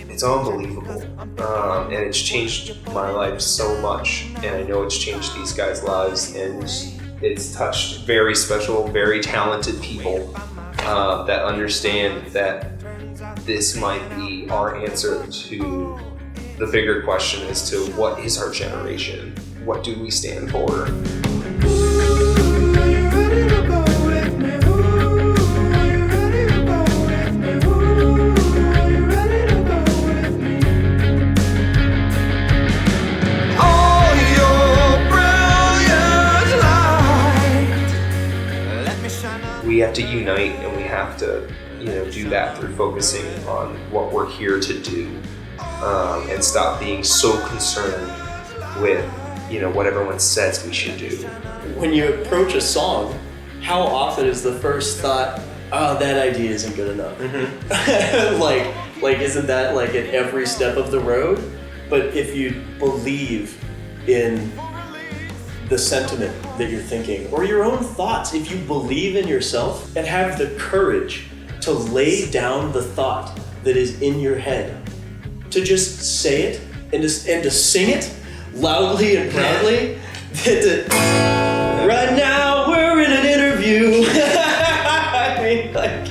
it's unbelievable. And it's changed my life so much, and I know it's changed these guys' lives, and it's touched very special, very talented people that understand that this might be our answer to the bigger question as to what is our generation? What do we stand for? We have to unite, and we have to, do that through focusing on what we're here to do, and stop being so concerned with, what everyone says we should do. When you approach a song, how often is the first thought, oh, that idea isn't good enough? Mm-hmm. like isn't that like at every step of the road? But if you believe in the sentiment that you're thinking, or your own thoughts, if you believe in yourself and have the courage to lay down the thought that is in your head, to just say it and to sing it loudly and proudly, right now we're in an interview. I mean, like,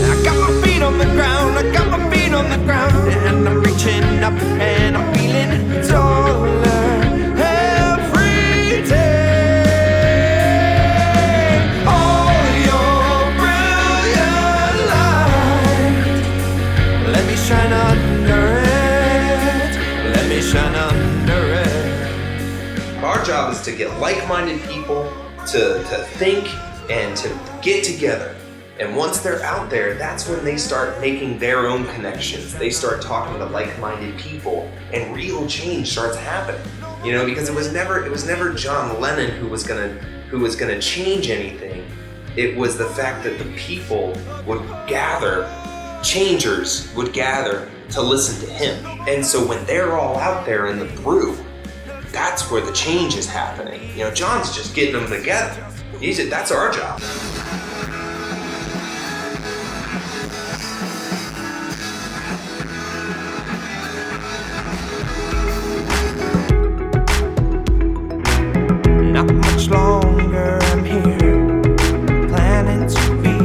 I got my feet on the ground, and I'm reaching up, and I'm feeling taller every day. All your brilliant light, let me shine under it. Let me shine under it. Our job is to get like-minded people to think and to get together. And once they're out there, that's when they start making their own connections. They start talking to like-minded people, and real change starts happening. Because it was never John Lennon who was gonna change anything. It was the fact that the people would gather, changers would gather to listen to him. And so when they're all out there in the brew, that's where the change is happening. John's just getting them together. That's our job. Not much longer I'm here, planning to be.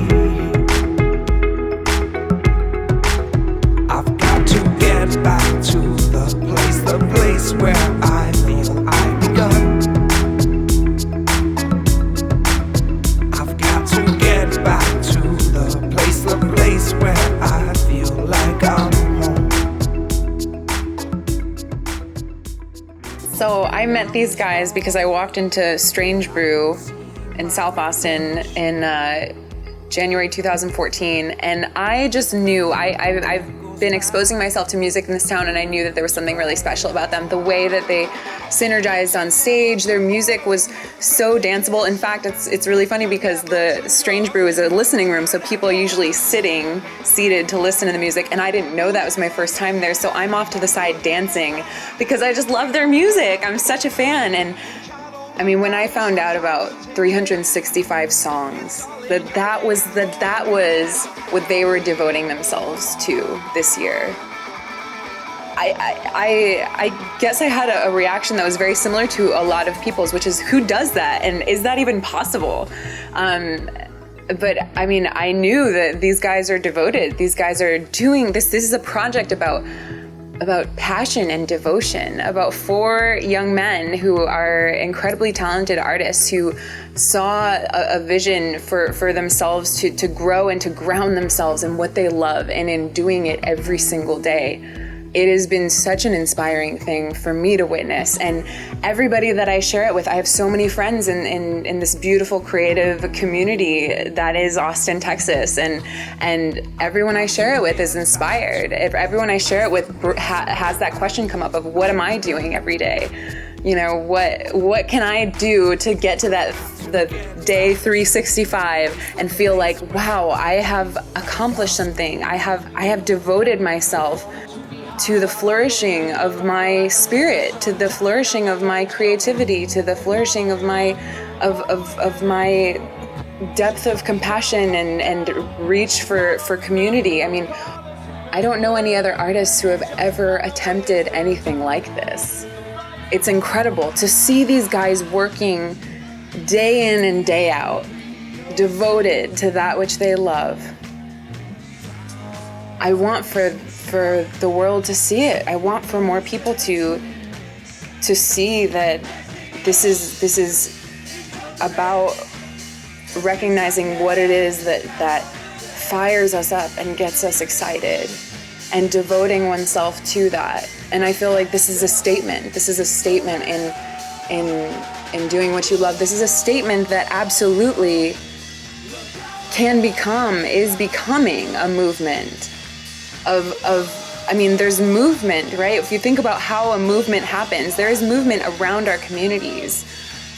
I've got to get back to the place where I feel I begun. I've got to get back to the place where I feel like I'm home. So I met these guys because I walked into Strange Brew in South Austin in January 2014, and I just knew, I've been exposing myself to music in this town, and I knew that there was something really special about them. The way that they synergized on stage, their music was so danceable. In fact, it's really funny because the Strange Brew is a listening room, so people are usually seated to listen to the music, and I didn't know that was my first time there, so I'm off to the side dancing because I just love their music. I'm such a fan. And I mean, when I found out about 365 songs, that was what they were devoting themselves to this year, I guess I had a reaction that was very similar to a lot of people's, which is, who does that? And is that even possible? But I mean, I knew that these guys are devoted. These guys are doing this. This is a project about passion and devotion, about 4 young men who are incredibly talented artists who saw a vision for themselves to grow and to ground themselves in what they love, and in doing it every single day. It has been such an inspiring thing for me to witness, and everybody that I share it with, I have so many friends in this beautiful creative community that is Austin, Texas, and everyone I share it with is inspired. Everyone I share it with has that question come up of, what am I doing every day? What can I do to get to the day 365 and feel like, wow, I have accomplished something. I have devoted myself. to the flourishing of my spirit, to the flourishing of my creativity, to the flourishing of my depth of compassion and reach for community. I mean, I don't know any other artists who have ever attempted anything like this. It's incredible to see these guys working day in and day out, devoted to that which they love. I want for the world to see it. I want for more people to see that this is about recognizing what it is that fires us up and gets us excited, and devoting oneself to that. And I feel like this is a statement. This is a statement in doing what you love. This is a statement that absolutely is becoming a movement I mean, there's movement, right? If you think about how a movement happens, there is movement around our communities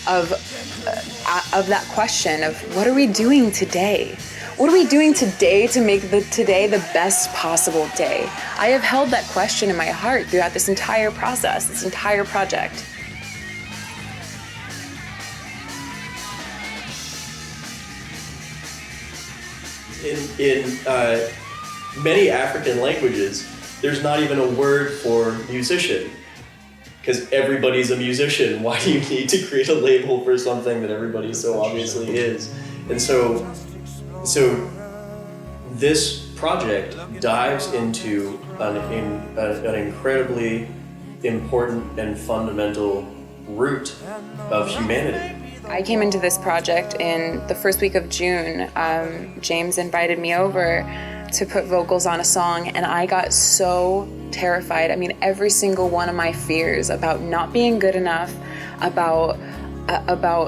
of that question of what are we doing today? What are we doing today to make today the best possible day? I have held that question in my heart throughout this entire process, this entire project. In many African languages, there's not even a word for musician, because everybody's a musician. Why do you need to create a label for something that everybody so obviously is? And so this project dives into an incredibly important and fundamental root of humanity. I came into this project in the first week of June. James invited me over to put vocals on a song, and I got so terrified. I mean, every single one of my fears about not being good enough, about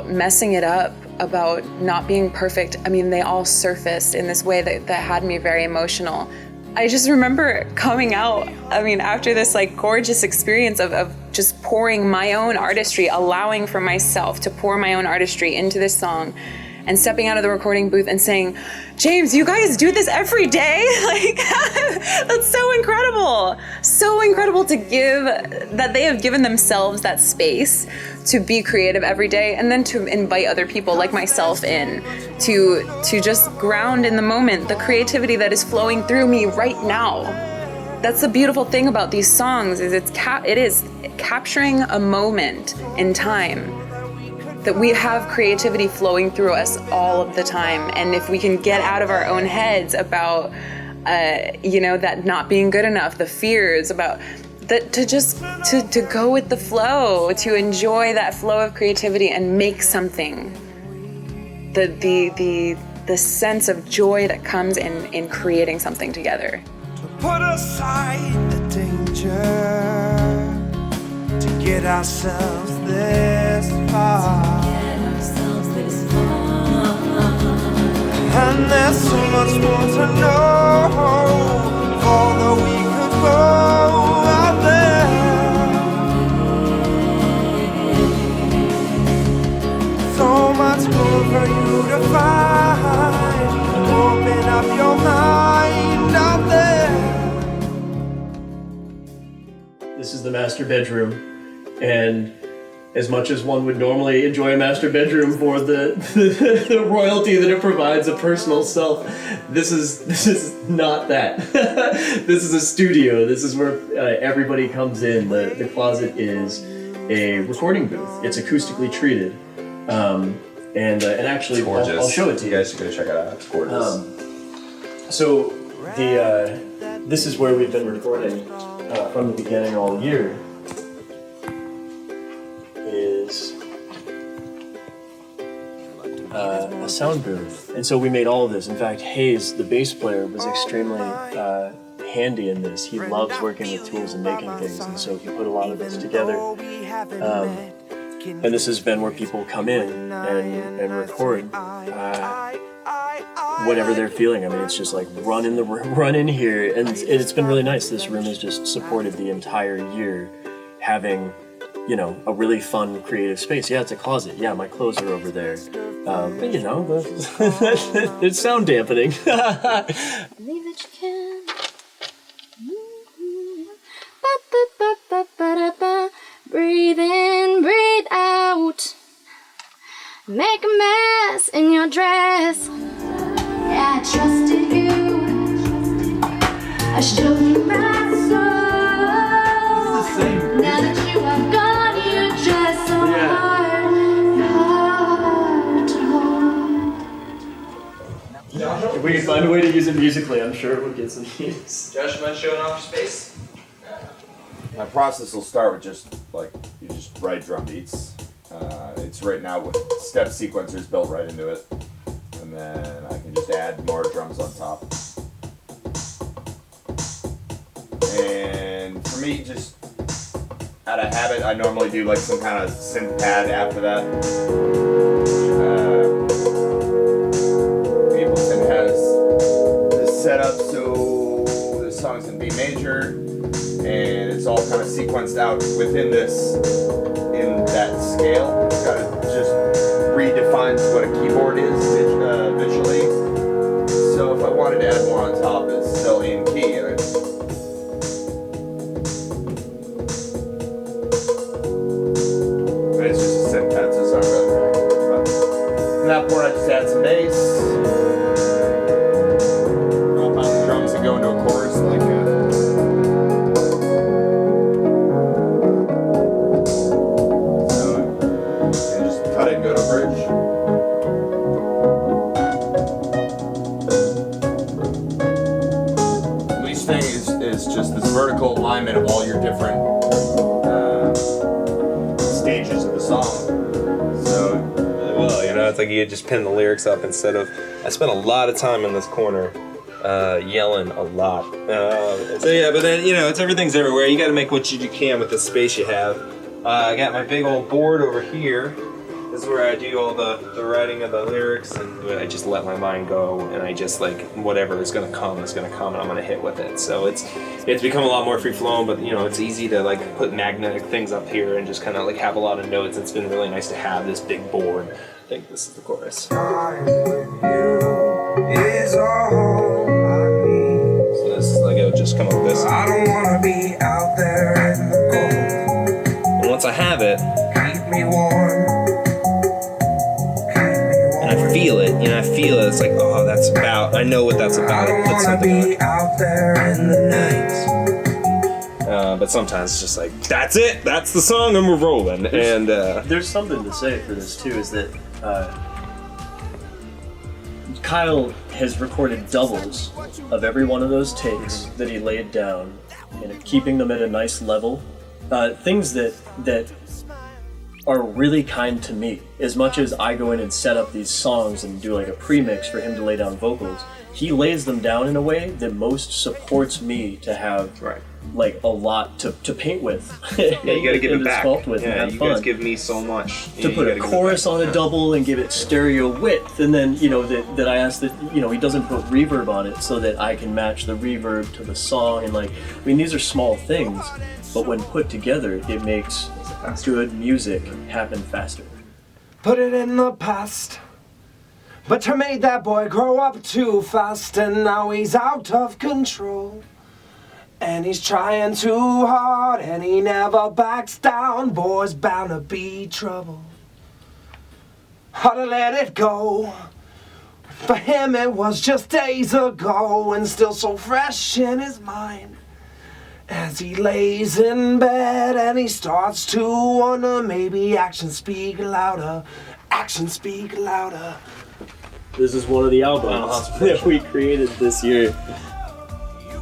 messing it up, about not being perfect, I mean, they all surfaced in this way that had me very emotional. I just remember coming out, I mean, after this like gorgeous experience of just pouring my own artistry, allowing for myself to pour my own artistry into this song, and stepping out of the recording booth and saying, James, you guys do this every day? Like, that's so incredible. So incredible that they have given themselves that space to be creative every day, and then to invite other people like myself in to just ground in the moment, the creativity that is flowing through me right now. That's the beautiful thing about these songs, is it is capturing a moment in time, that we have creativity flowing through us all of the time. And if we can get out of our own heads about, that not being good enough, the fears about that, to go with the flow, to enjoy that flow of creativity and make something, the sense of joy that comes in creating something together. To put aside the danger, to get ourselves this far. And there's so much more to know, although we could go out there. So much more for you to find. Open up your mind out there. This is the master bedroom, and as much as one would normally enjoy a master bedroom for the royalty that it provides a personal self, this is not that. This is a studio. This is where everybody comes in. The closet is a recording booth. It's acoustically treated, and actually I'll show it to you. You guys should go check it out. It's gorgeous. So this is where we've been recording from the beginning all year. Is a sound booth, and so we made all of this. In fact, Hayes, the bass player, was extremely handy in this. He loves working with tools and making things, and so he put a lot of this together. And this has been where people come in and record whatever they're feeling. I mean, it's just like run in the room, run in here, and it's been really nice. This room has just supported the entire year, having a really fun, creative space. Yeah, it's a closet. Yeah, my clothes are over there. But it's sound dampening. Believe that you can. make a mess in your dress. Yeah, I trusted you. I showed you my soul. Now that you are gone, you're just so hard to hold. If we can find a way to use it musically, I'm sure it would get some use. Josh, you mind showing off your space? My process will start with just you just write drum beats. It's right now with step sequencers built right into it, and then I can just add more drums on top. And for me, just out of habit, I normally do some kind of synth pad after that. Ableton has this setup so the song's in B major, and it's all kind of sequenced out within this, in that scale. It kind of just redefines what a keyboard is visually. So if I wanted to add more on top, it's still in key. And it's just a synth pad, so it's not really fun. From that point, I just add some bass. Drop out the drums and go into a chorus like that. Cut it and go to bridge. Each thing is just this vertical alignment of all your different stages of the song. So Really well, it's like you just pin the lyrics up instead of. I spent a lot of time in this corner yelling a lot. So yeah, but then it's everything's everywhere. You got to make what you can with the space you have. I got my big old board over here. This is where I do all the writing of the lyrics, and I just let my mind go, and I just whatever is gonna come, and I'm gonna hit with it. So it's become a lot more free flowing, but it's easy to put magnetic things up here and just kind of have a lot of notes. It's been really nice to have this big board. I think this is the chorus. Time with you is all I need. So this is it'll just come like this. I don't wanna be out there in the cold. And once I have it, Keep me warm. and I feel it, it's like, oh, that's about, I know what that's I about. don't Put wanna something on be it. out there in the night. But sometimes it's just like, that's it, that's the song, and we're rolling. And There's something to say for this too, is that Kyle has recorded doubles of every one of those takes that he laid down, and keeping them at a nice level. Things that are really kind to me. As much as I go in and set up these songs and do a pre-mix for him to lay down vocals, he lays them down in a way that most supports me to have a lot to paint with. yeah, you gotta give and it to back. sculpt with and Yeah, have you fun. guys give me so much. To put a chorus on a double and give it stereo width, and then that I asked that he doesn't put reverb on it so that I can match the reverb to the song, and these are small things, but when put together, it makes good music happen faster. Put it in the past. But you made that boy grow up too fast, and now he's out of control. And he's trying too hard, and he never backs down. Boy's bound to be trouble. How to let it go. For him it was just days ago, and still so fresh in his mind. As he lays in bed and he starts to wonder, maybe actions speak louder. Actions speak louder. This is one of the albums that we created this year.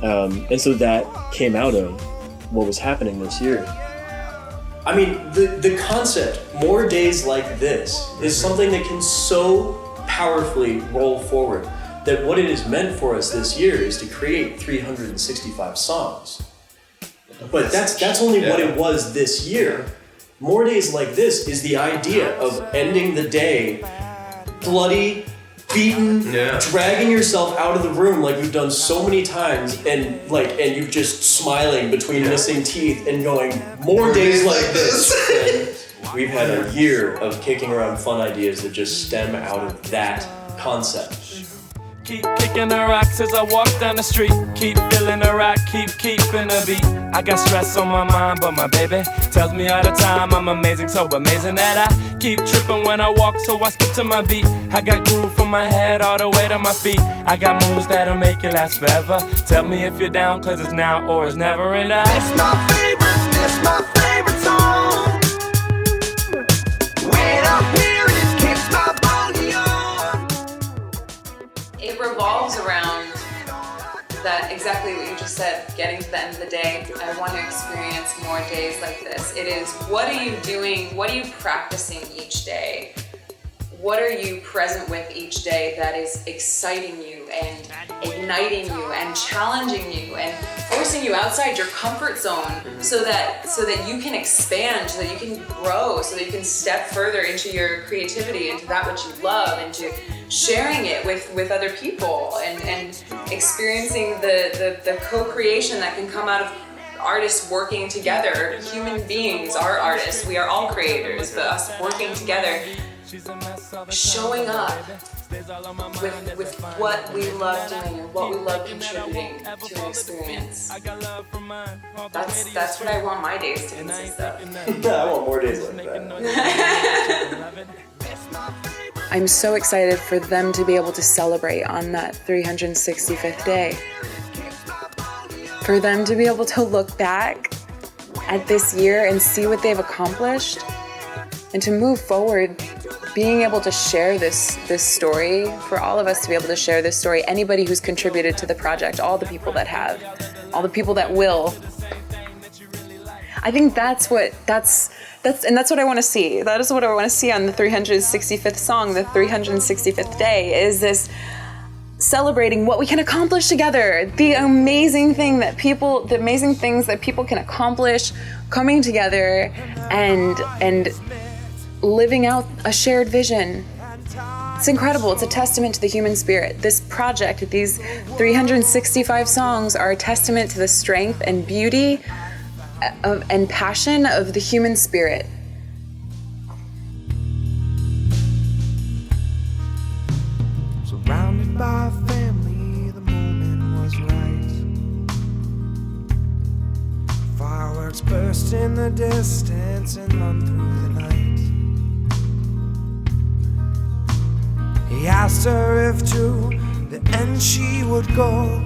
And so that came out of what was happening this year. I mean, the concept, more days like this, is something that can so powerfully roll forward that what it has meant for us this year is to create 365 songs. But that's only what it was this year. More days like this is the idea of ending the day bloody, beaten, dragging yourself out of the room like we've done so many times, and you're just smiling between missing teeth and going, more days like this. And we've had a year of kicking around fun ideas that just stem out of that concept. Keep kicking the rocks as I walk down the street. Keep feeling the rock, keep keeping the beat. I got stress on my mind, but my baby tells me all the time I'm amazing, so amazing that I keep tripping when I walk, so I skip to my beat. I got groove from my head all the way to my feet. I got moves that'll make you last forever. Tell me if you're down, cause it's now or it's never, and It's my favorite song. When I hear it, keeps my body on. It revolves around that, exactly what you just said, getting to the end of the day. I want to experience more days like this. It is, what are you doing? What are you practicing each day? What are you present with each day that is exciting you and igniting you and challenging you and forcing you outside your comfort zone so that you can expand, so that you can grow, so that you can step further into your creativity, into that which you love, into sharing it with other people and experiencing the co-creation that can come out of artists working together. Human beings are artists. We are all creators, but us working together, showing up with what we love doing and what we love contributing to an experience. That's what I want my days to consist of. I want more days like that. I'm so excited for them to be able to celebrate on that 365th day. For them to be able to look back at this year and see what they've accomplished and to move forward, being able to share this story, for all of us to be able to share this story, anybody who's contributed to the project, all the people that have, all the people that will. I think that's what I want to see. That is what I want to see on the 365th song, the 365th day, is this celebrating what we can accomplish together, the amazing things that people can accomplish, coming together and living out a shared vision. It's incredible. It's a testament to the human spirit. This project, these 365 songs, are a testament to the strength and beauty and passion of the human spirit. Surrounded by family, the moment was right. Fireworks burst in the distance and run through the night. He asked her if to the end she would go.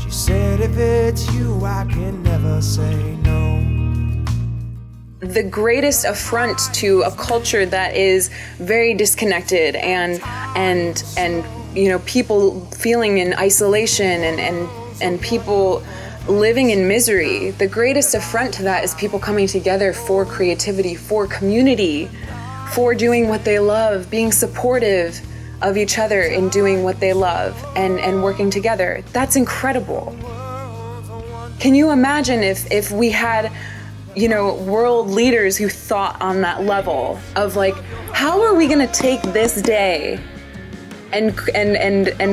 She said, if it's you, I can never say no. The greatest affront to a culture that is very disconnected and people feeling in isolation and people living in misery. The greatest affront to that is people coming together for creativity, for community, for doing what they love, being supportive of each other in doing what they love and working together. That's incredible. Can you imagine if we had, world leaders who thought on that level of like, how are we gonna take this day and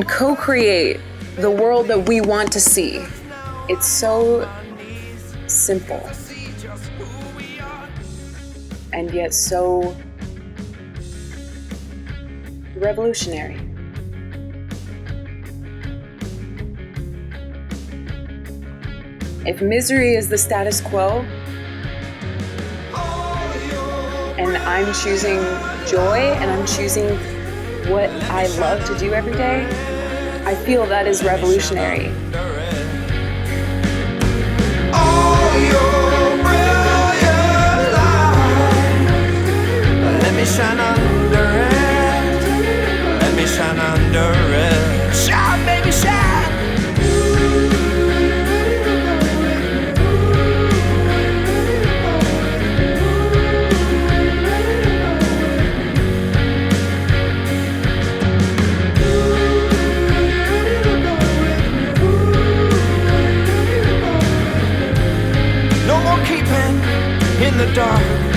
co-create the world that we want to see? It's so simple and yet so revolutionary. If misery is the status quo, and I'm choosing joy and I'm choosing what I love to do every day, I feel that is revolutionary. Let me shine under it. Let me shine under it. Shine, baby, shine. No more keeping in the dark.